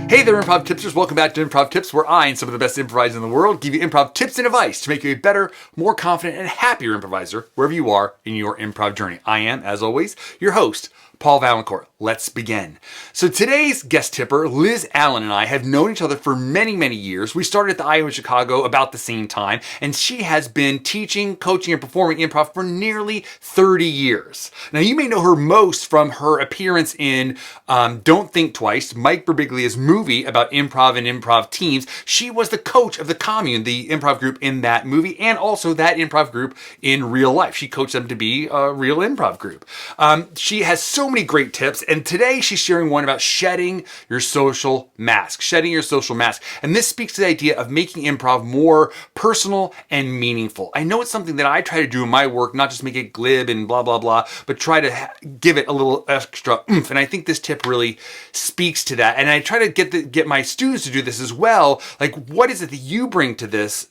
Hey there, Improv Tipsters. Welcome back to Improv Tips, where I and some of the best improvisers in the world give you improv tips and advice to make you a better, more confident, and happier improviser wherever you are in your improv journey. I am, as always, your host, Paul Vaillancourt. Let's begin. So today's guest tipper, Liz Allen, and I have known each other for many, many years. We started at the IO in Chicago about the same time, and she has been teaching, coaching, and performing improv for nearly 30 years. Now, you may know her most from her appearance in Don't Think Twice, Mike Birbiglia's movie about improv and improv teams. She was the coach of the Commune, the improv group in that movie, and also that improv group in real life. She coached them to be a real improv group. She has so many great tips, and today she's sharing one about shedding your social mask. Shedding your social mask. And this speaks to the idea of making improv more personal and meaningful. I know it's something that I try to do in my work, not just make it glib and blah, blah, blah, but try to give it a little extra oomph. And I think this tip really speaks to that. And I try to get my students to do this as well. Like, what is it that you bring to this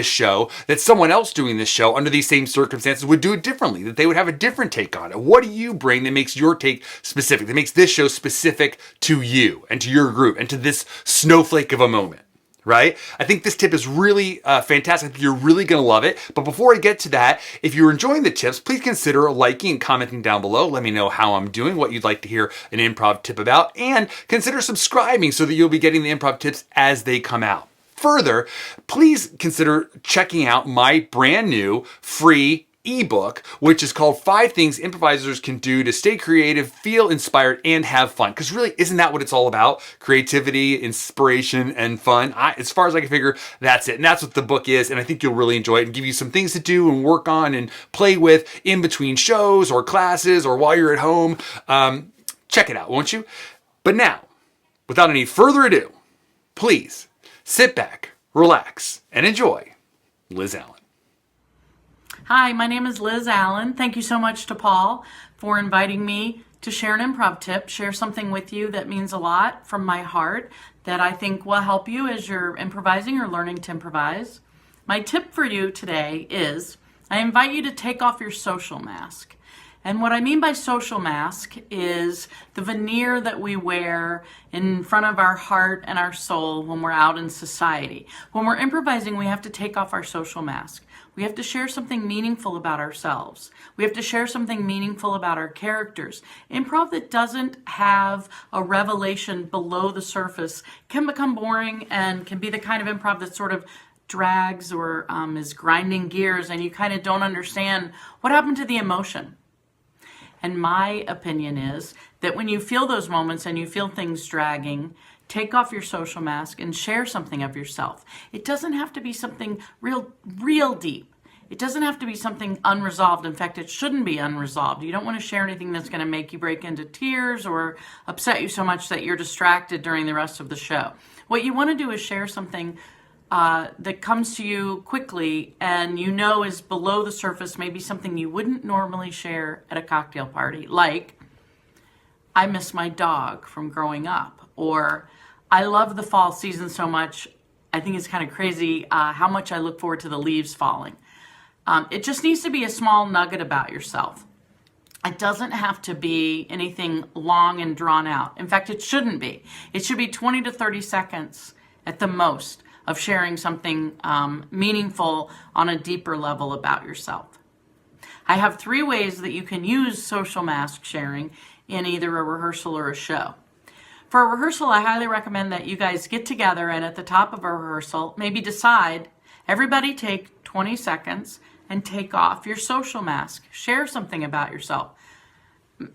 show that someone else doing this show under these same circumstances would do it differently, that they would have a different take on it? What do you bring that makes your take specific, that makes this show specific to you and to your group and to this snowflake of a moment? Right? I think this tip is really fantastic. I think you're really going to love it. But before I get to that, if you're enjoying the tips, please consider liking and commenting down below. Let me know how I'm doing, what you'd like to hear an improv tip about, and consider subscribing so that you'll be getting the improv tips as they come out. Further, please consider checking out my brand new free eBook, which is called 5 Things Improvisers Can Do to Stay Creative, Feel Inspired, and Have Fun. Because really, isn't that what it's all about? Creativity, inspiration, and fun. As far as I can figure, that's it. And that's what the book is. And I think you'll really enjoy it and give you some things to do and work on and play with in between shows or classes or while you're at home. Check it out, won't you? But now, without any further ado, please sit back, relax, and enjoy Liz Allen. Hi, my name is Liz Allen. Thank you so much to Paul for inviting me to share an improv tip, share something with you that means a lot from my heart that I think will help you as you're improvising or learning to improvise. My tip for you today is I invite you to take off your social mask. And what I mean by social mask is the veneer that we wear in front of our heart and our soul when we're out in society. When we're improvising, we have to take off our social mask. We have to share something meaningful about ourselves. We have to share something meaningful about our characters. Improv that doesn't have a revelation below the surface can become boring and can be the kind of improv that sort of drags or is grinding gears, and you kind of don't understand what happened to the emotion. And my opinion is that when you feel those moments and you feel things dragging, take off your social mask and share something of yourself. It doesn't have to be something real deep. It doesn't have to be something unresolved. In fact, it shouldn't be unresolved. You don't want to share anything that's going to make you break into tears or upset you so much that you're distracted during the rest of the show. What you want to do is share something that comes to you quickly and you know is below the surface, maybe something you wouldn't normally share at a cocktail party, like, I miss my dog from growing up, or I love the fall season so much, I think it's kind of crazy how much I look forward to the leaves falling. It just needs to be a small nugget about yourself. It doesn't have to be anything long and drawn out. In fact, it shouldn't be. It should be 20 to 30 seconds at the most of sharing something meaningful on a deeper level about yourself. I have 3 ways that you can use social mask sharing in either a rehearsal or a show. For a rehearsal, I highly recommend that you guys get together and at the top of a rehearsal, maybe decide, everybody take 20 seconds and take off your social mask. Share something about yourself.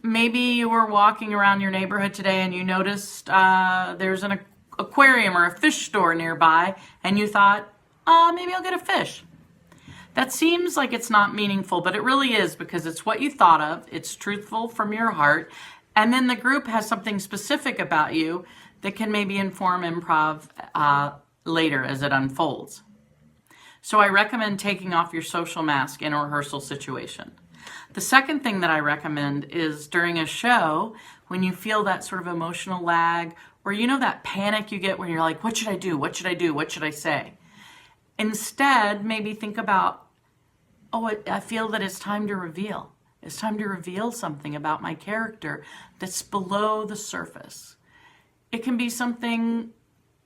Maybe you were walking around your neighborhood today and you noticed there's an aquarium or a fish store nearby and you thought, maybe I'll get a fish. That seems like it's not meaningful, but it really is because it's what you thought of, it's truthful from your heart, and then the group has something specific about you that can maybe inform improv later as it unfolds. So I recommend taking off your social mask in a rehearsal situation. The second thing that I recommend is during a show, when you feel that sort of emotional lag, or you know that panic you get when you're like, what should I do? What should I do? What should I say? Instead, maybe think about, I feel that it's time to reveal. It's time to reveal something about my character that's below the surface. It can be something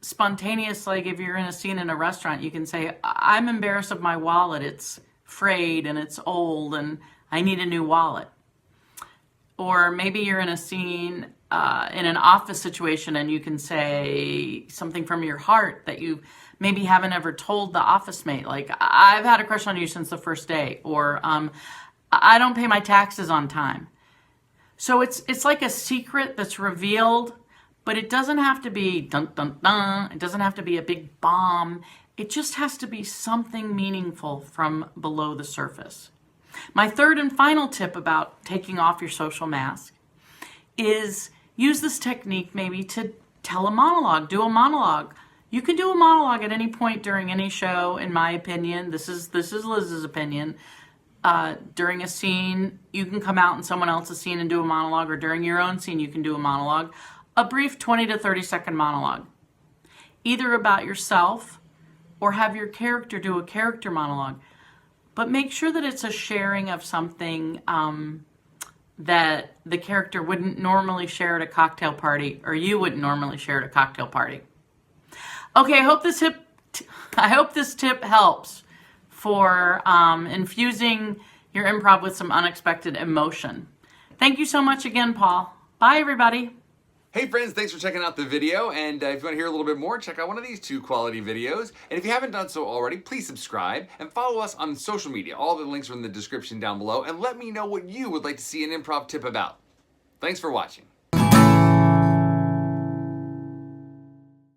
spontaneous, like if you're in a scene in a restaurant, you can say, I'm embarrassed of my wallet. It's frayed and it's old and I need a new wallet. Or maybe you're in a scene in an office situation and you can say something from your heart that you maybe haven't ever told the office mate. Like, I've had a crush on you since the first day. Or I don't pay my taxes on time. So it's like a secret that's revealed, but it doesn't have to be dun dun dun. It doesn't have to be a big bomb. It just has to be something meaningful from below the surface. My third and final tip about taking off your social mask is use this technique maybe to tell a monologue, do a monologue. You can do a monologue at any point during any show, in my opinion. This is Liz's opinion. During a scene, you can come out in someone else's scene and do a monologue, or during your own scene, you can do a monologue. A brief 20 to 30 second monologue, either about yourself or have your character do a character monologue. But make sure that it's a sharing of something that the character wouldn't normally share at a cocktail party, or you wouldn't normally share at a cocktail party. Okay, I hope this tip helps for infusing your improv with some unexpected emotion. Thank you so much again, Paul. Bye, everybody. Hey friends, thanks for checking out the video, and if you want to hear a little bit more, check out one of these 2 quality videos. And if you haven't done so already, please subscribe and follow us on social media. All the links are in the description down below, and let me know what you would like to see an improv tip about. Thanks for watching.